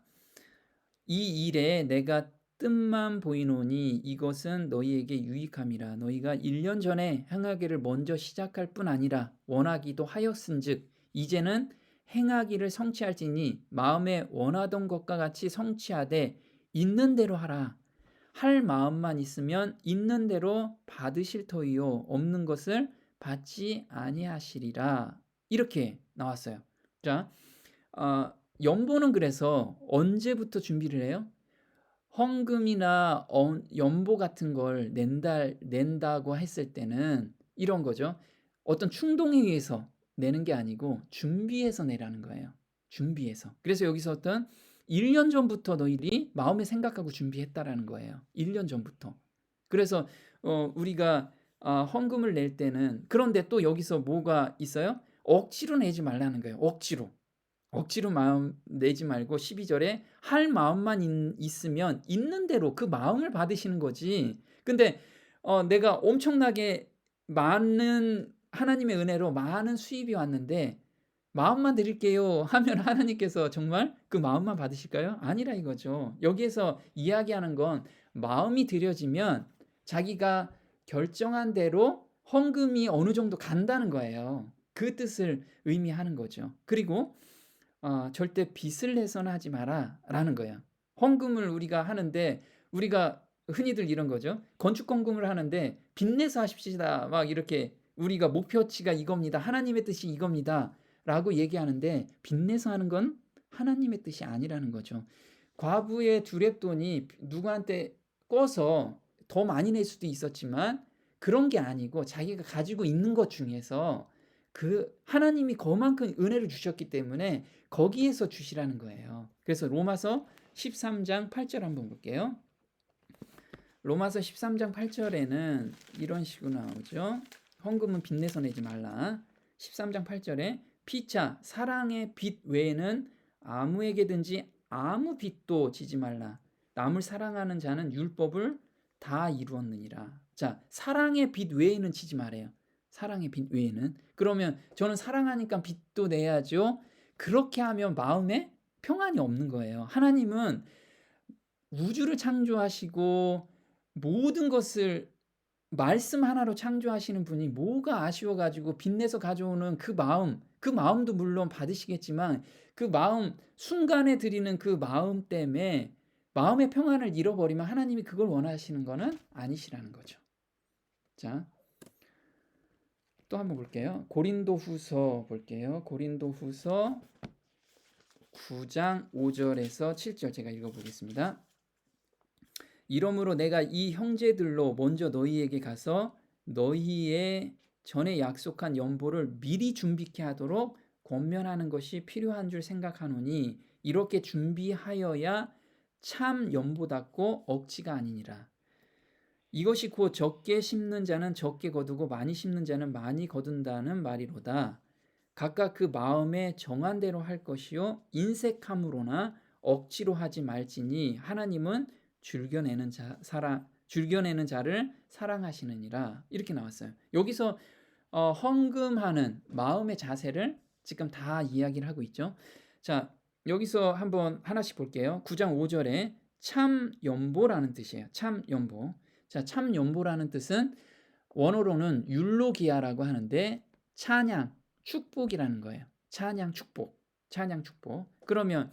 Speaker 1: 이 일에 내가 뜸만 보이노니 이것은 너희에게 유익함이라. 너희가 1년 전에 행하기를 먼저 시작할 뿐 아니라 원하기도 하였은즉 이제는 행하기를 성취할지니 마음에 원하던 것과 같이 성취하되 있는 대로 하라. 할 마음만 있으면 있는 대로 받으실 터이요 없는 것을 받지 아니하시리라. 이렇게 나왔어요. 자, 연보는 그래서 언제부터 준비를 해요? 헌금이나 연보 같은 걸 낸다고 했을 때는 이런 거죠. 어떤 충동에 의해서 내는 게 아니고 준비해서 내라는 거예요. 준비해서. 그래서 여기서 어떤 1년 전부터 너희들이 마음에 생각하고 준비했다라는 거예요. 1년 전부터. 그래서 우리가 헌금을 낼 때는 그런데 또 여기서 뭐가 있어요? 억지로 내지 말라는 거예요. 억지로 마음 내지 말고 12절에 할 마음만 있으면 있는 대로 그 마음을 받으시는 거지. 근데 내가 엄청나게 많은 하나님의 은혜로 많은 수입이 왔는데 마음만 드릴게요 하면 하나님께서 정말 그 마음만 받으실까요? 아니라 이거죠. 여기에서 이야기하는 건 마음이 드려지면 자기가 결정한 대로 헌금이 어느 정도 간다는 거예요. 그 뜻을 의미하는 거죠. 그리고 절대 빚을 내서는 하지 마라라는 거예요. 헌금을 우리가 하는데 우리가 흔히들 이런 거죠. 건축 헌금을 하는데 빚내서 하십시다. 막 이렇게 우리가 목표치가 이겁니다. 하나님의 뜻이 이겁니다라고 얘기하는데 빚내서 하는 건 하나님의 뜻이 아니라는 거죠. 과부의 두렙돈이 누구한테 꿔서 더 많이 낼 수도 있었지만 그런 게 아니고 자기가 가지고 있는 것 중에서 그 하나님이 그만큼 은혜를 주셨기 때문에 거기에서 주시라는 거예요. 그래서 로마서 13장 8절 한번 볼게요. 로마서 13장 8절에는 이런 식으로 나오죠. 헌금은 빚내서 내지 말라. 13장 8절에 피차 사랑의 빚 외에는 아무에게든지 아무 빚도 지지 말라. 남을 사랑하는 자는 율법을 다 이루었느니라. 자, 사랑의 빚 외에는 지지 말아요. 사랑의 빚 외에는. 그러면 저는 사랑하니까 빚도 내야죠. 그렇게 하면 마음에 평안이 없는 거예요. 하나님은 우주를 창조하시고 모든 것을 말씀 하나로 창조하시는 분이 뭐가 아쉬워가지고 빚내서 가져오는 그 마음도 물론 받으시겠지만 그 마음, 순간에 드리는 그 마음 때문에 마음의 평안을 잃어버리면 하나님이 그걸 원하시는 거는 아니시라는 거죠. 자, 또 한번 볼게요. 고린도후서 볼게요. 고린도후서 9장 5절에서 7절 제가 읽어보겠습니다. 이러므로 내가 이 형제들로 먼저 너희에게 가서 너희의 전에 약속한 연보를 미리 준비케 하도록 권면하는 것이 필요한 줄 생각하노니 이렇게 준비하여야 참 연보답고 억지가 아니니라. 이것이 곧 적게 심는 자는 적게 거두고 많이 심는 자는 많이 거둔다는 말이로다. 각각 그 마음에 정한 대로 할 것이요 인색함으로나 억지로 하지 말지니 하나님은 즐겨내는 자를 사랑하시느니라. 이렇게 나왔어요. 여기서 헌금하는 마음의 자세를 지금 다 이야기를 하고 있죠. 자, 여기서 한번 하나씩 볼게요. 9장 5절에 참 연보라는 뜻이에요. 참 연보. 자, 참 연보라는 뜻은 원어로는 율로기아라고 하는데 찬양, 축복이라는 거예요. 찬양, 축복. 찬양, 축복. 그러면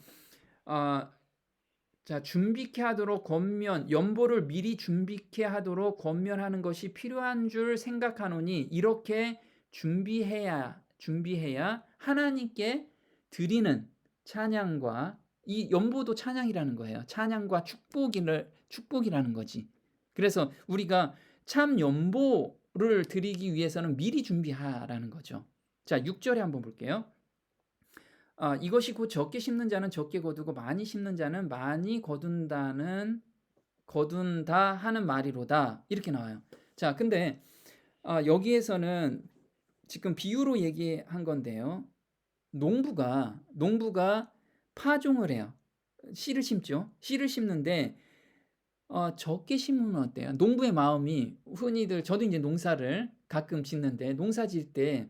Speaker 1: 자, 준비케 하도록 권면, 연보를 미리 준비케 하도록 권면하는 것이 필요한 줄 생각하노니 이렇게 준비해야 하나님께 드리는 찬양과 이 연보도 찬양이라는 거예요. 찬양과 축복이라는 거지. 그래서 우리가 참 연보를 드리기 위해서는 미리 준비하라는 거죠. 자, 6절에 한번 볼게요. 이것이 곧 적게 심는 자는 적게 거두고 많이 심는 자는 많이 거둔다 하는 말이로다. 이렇게 나와요. 자, 근데 여기에서는 지금 비유로 얘기한 건데요. 농부가 파종을 해요. 씨를 심죠. 씨를 심는데 적게 심으면 어때요? 농부의 마음이 흔히들 저도 이제 농사를 가끔 짓는데 농사 질 때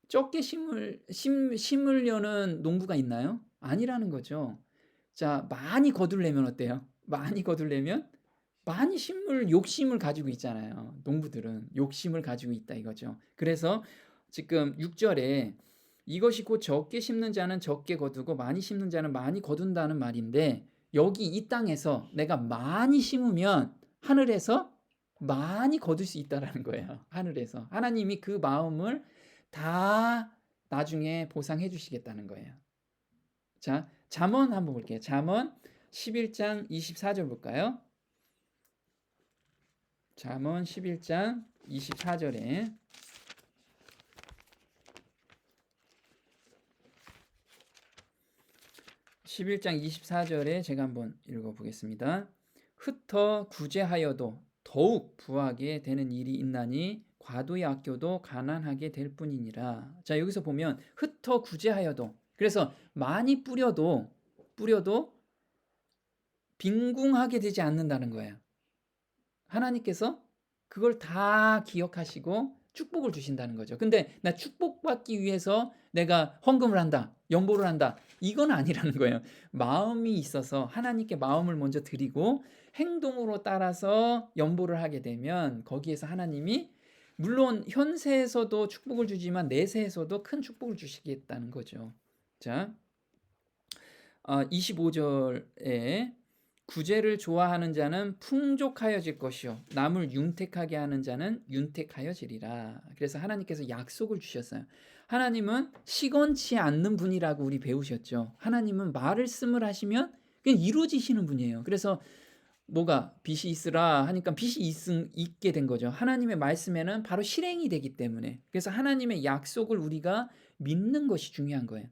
Speaker 1: 적게 심으려는 농부가 있나요? 아니라는 거죠. 자, 많이 거두려면 어때요? 많이 거두려면 많이 심을 욕심을 가지고 있잖아요. 농부들은 욕심을 가지고 있다 이거죠. 그래서 지금 6절에 이것이 곧 적게 심는 자는 적게 거두고 많이 심는 자는 많이 거둔다는 말인데 여기 이 땅에서 내가 많이 심으면 하늘에서 많이 거둘 수 있다라는 거예요. 하늘에서 하나님이 그 마음을 다 나중에 보상해 주시겠다는 거예요. 자, 잠언 한번 볼게요. 잠언 11장 24절 볼까요? 잠언 11장 24절에 제가 한번 읽어보겠습니다. 흩어 구제하여도 더욱 부하게 되는 일이 있나니 과도히 아껴도 가난하게 될 뿐이니라. 자, 여기서 보면 흩어 구제하여도 그래서 많이 뿌려도 빈궁하게 되지 않는다는 거예요. 하나님께서 그걸 다 기억하시고 축복을 주신다는 거죠. 근데 나 축복받기 위해서 내가 헌금을 한다, 연보를 한다, 이건 아니라는 거예요. 마음이 있어서 하나님께 마음을 먼저 드리고 행동으로 따라서 연보를 하게 되면 거기에서 하나님이 물론 현세에서도 축복을 주지만 내세에서도 큰 축복을 주시겠다는 거죠. 자, 25절에 구제를 좋아하는 자는 풍족하여질 것이요 남을 윤택하게 하는 자는 윤택하여지리라. 그래서 하나님께서 약속을 주셨어요. 하나님은 시건치 않는 분이라고 우리 배우셨죠. 하나님은 말씀을 하시면 그냥 이루어지시는 분이에요. 그래서 뭐가 빚이 있으라 하니까 빚이 있게 된 거죠. 하나님의 말씀에는 바로 실행이 되기 때문에. 그래서 하나님의 약속을 우리가 믿는 것이 중요한 거예요.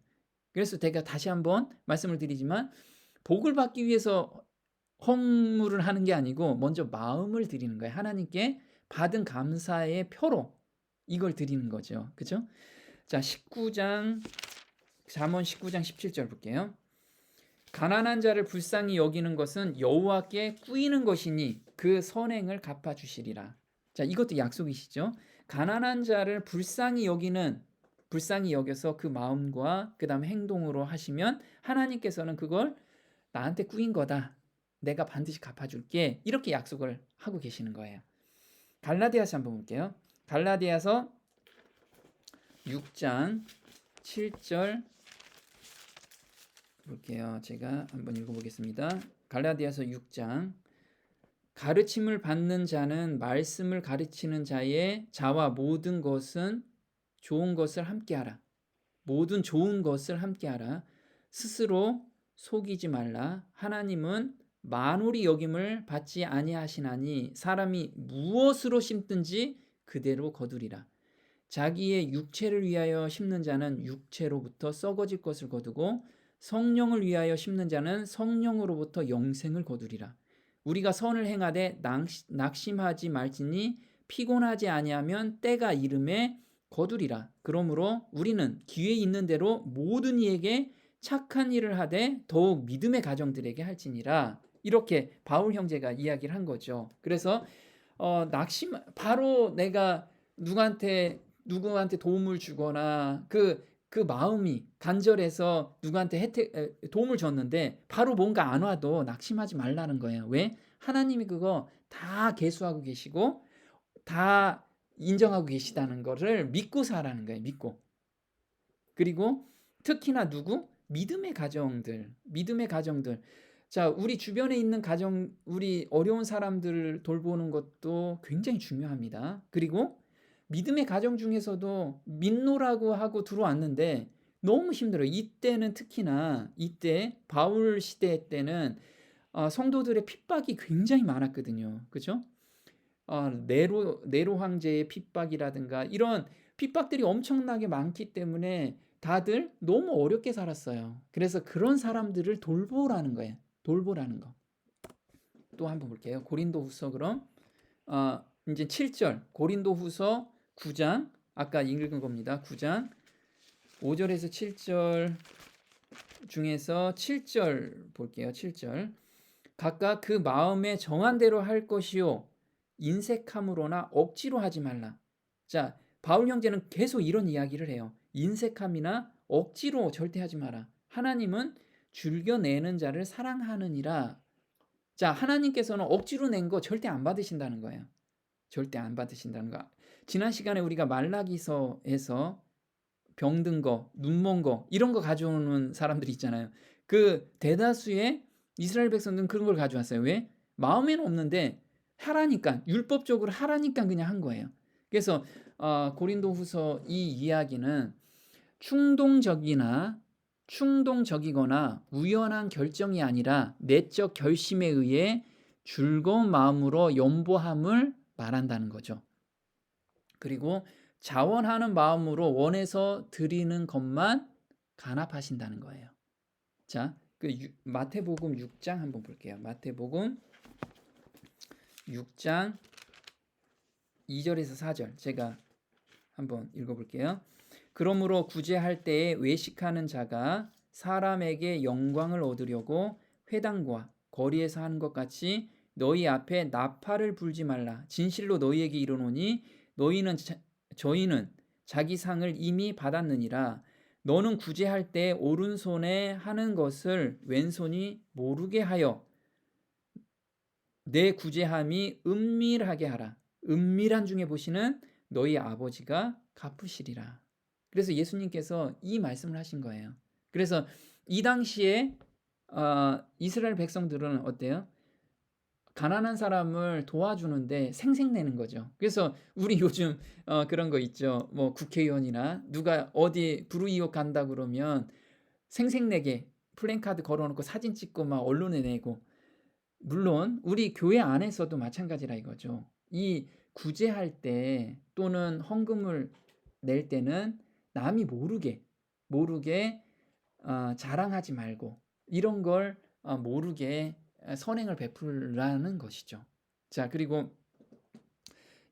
Speaker 1: 그래서 제가 다시 한번 말씀을 드리지만 복을 받기 위해서 헌물을 하는 게 아니고 먼저 마음을 드리는 거예요. 하나님께 받은 감사의 표로 이걸 드리는 거죠. 그죠? 자, 잠언 19장 17절 볼게요. 가난한 자를 불쌍히 여기는 것은 여호와께 꾸이는 것이니 그 선행을 갚아 주시리라. 자, 이것도 약속이시죠. 가난한 자를 불쌍히 여겨서 그 마음과 그다음에 행동으로 하시면 하나님께서는 그걸 나한테 꾸인 거다, 내가 반드시 갚아줄게, 이렇게 약속을 하고 계시는 거예요. 갈라디아서 한번 볼게요. 갈라디아서 6장 7절 볼게요. 제가 한번 읽어보겠습니다. 갈라디아서 6장 가르침을 받는 자는 말씀을 가르치는 자와 모든 것은 좋은 것을 함께하라. 모든 좋은 것을 함께하라. 스스로 속이지 말라. 하나님은 만홀이 여김을 받지 아니하시나니 사람이 무엇으로 심든지 그대로 거두리라. 자기의 육체를 위하여 심는 자는 육체로부터 썩어질 것을 거두고 성령을 위하여 심는 자는 성령으로부터 영생을 거두리라. 우리가 선을 행하되 낙심하지 말지니 피곤하지 아니하면 때가 이름에 거두리라. 그러므로 우리는 기회 있는 대로 모든 이에게 착한 일을 하되 더욱 믿음의 가정들에게 할지니라. 이렇게 바울 형제가 이야기를 한 거죠. 그래서 바로 내가 누구한테 도움을 주거나 그 마음이 간절해서 누구한테 도움을 줬는데 바로 뭔가 안 와도 낙심하지 말라는 거예요. 왜? 하나님이 그거 다 계수하고 계시고 다 인정하고 계시다는 것을 믿고 살라는 거예요. 믿고. 그리고 특히나 믿음의 가정들. 자, 우리 주변에 있는 우리 어려운 사람들을 돌보는 것도 굉장히 중요합니다. 그리고 믿음의 가정 중에서도 믿노라고 하고 들어왔는데 너무 힘들어요. 이때는 특히나 바울 시대 때는 성도들의 핍박이 굉장히 많았거든요. 그죠? 네로 황제의 핍박이라든가 이런 핍박들이 엄청나게 많기 때문에 다들 너무 어렵게 살았어요. 그래서 그런 사람들을 돌보라는 거예요. 돌보라는 거. 또 한번 볼게요. 고린도후서 그럼 이제 7절 고린도후서 9장 아까 읽은 겁니다. 9장 5절에서 7절 중에서 7절 볼게요. 7절 각각 그 마음에 정한 대로 할 것이요 인색함으로나 억지로 하지 말라. 자, 바울 형제는 계속 이런 이야기를 해요. 인색함이나 억지로 절대 하지 마라. 하나님은 즐겨내는 자를 사랑하느니라. 자, 하나님께서는 억지로 낸 거 절대 안 받으신다는 거예요. 절대 안 받으신다는 거. 지난 시간에 우리가 말라기서에서 병든 거, 눈먼 거 이런 거 가져오는 사람들이 있잖아요. 그 대다수의 이스라엘 백성들은 그런 걸 가져왔어요. 왜? 마음에는 없는데 하라니까, 율법적으로 하라니까 그냥 한 거예요. 그래서 고린도후서 이 이야기는 충동적이거나 우연한 결정이 아니라 내적 결심에 의해 즐거운 마음으로 연보함을 말한다는 거죠. 그리고 자원하는 마음으로 원해서 드리는 것만 간합하신다는 거예요. 자, 마태복음 6장 한번 볼게요. 마태복음 6장 2절에서 4절 제가 한번 읽어볼게요. 그러므로 구제할 때에 외식하는 자가 사람에게 영광을 얻으려고 회당과 거리에서 하는 것 같이 너희 앞에 나팔을 불지 말라. 진실로 너희에게 이르노니 너희는 저희는 자기 상을 이미 받았느니라. 너는 구제할 때 오른손에 하는 것을 왼손이 모르게 하여 내 구제함이 은밀하게 하라. 은밀한 중에 보시는 너희 아버지가 갚으시리라. 그래서 예수님께서 이 말씀을 하신 거예요. 그래서 이 당시에 이스라엘 백성들은 어때요? 가난한 사람을 도와주는데 생색내는 거죠. 그래서 우리 요즘 그런 거 있죠. 뭐 국회의원이나 누가 어디 불우이웃 간다 그러면 생색내게 플랜카드 걸어놓고 사진 찍고 막 언론에 내고, 물론 우리 교회 안에서도 마찬가지라 이거죠. 이 구제할 때 또는 헌금을 낼 때는 남이 모르게 자랑하지 말고 이런 걸 모르게 선행을 베풀라는 것이죠. 자, 그리고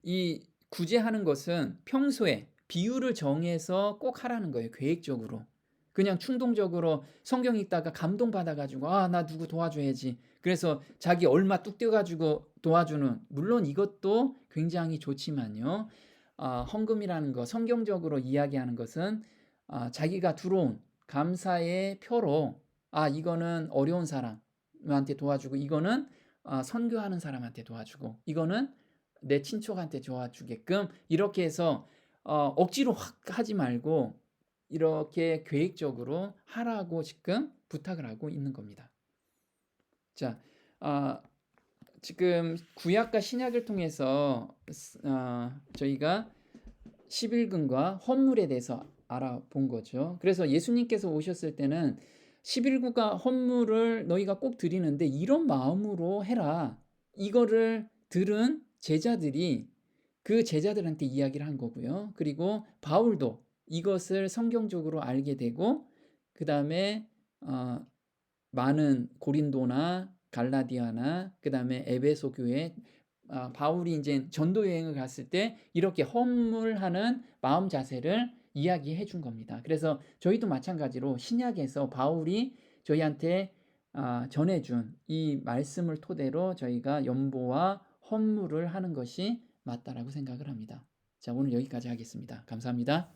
Speaker 1: 이 구제하는 것은 평소에 비율을 정해서 꼭 하라는 거예요. 계획적으로. 그냥 충동적으로 성경 읽다가 감동받아 가지고 나 누구 도와줘야지. 그래서 자기 얼마 뚝 떼어 가지고 도와주는, 물론 이것도 굉장히 좋지만요. 헌금이라는 거 성경적으로 이야기하는 것은 자기가 들어온 감사의 표로 이거는 어려운 사람한테 도와주고, 이거는 선교하는 사람한테 도와주고, 이거는 내 친척한테 도와주게끔, 이렇게 해서 억지로 확 하지 말고 이렇게 계획적으로 하라고 지금 부탁을 하고 있는 겁니다. 자, 지금 구약과 신약을 통해서 저희가 11금과 헌물에 대해서 알아본 거죠. 그래서 예수님께서 오셨을 때는 11구가 헌물을 너희가 꼭 드리는데 이런 마음으로 해라. 이거를 들은 제자들이 그 제자들한테 이야기를 한 거고요. 그리고 바울도 이것을 성경적으로 알게 되고, 그 다음에 많은 고린도나 갈라디아나 그 다음에 에베소 교회, 바울이 이제 전도 여행을 갔을 때 이렇게 헌물하는 마음 자세를 이야기해 준 겁니다. 그래서 저희도 마찬가지로 신약에서 바울이 저희한테 전해준 이 말씀을 토대로 저희가 연보와 헌물을 하는 것이 맞다라고 생각을 합니다. 자, 오늘 여기까지 하겠습니다. 감사합니다.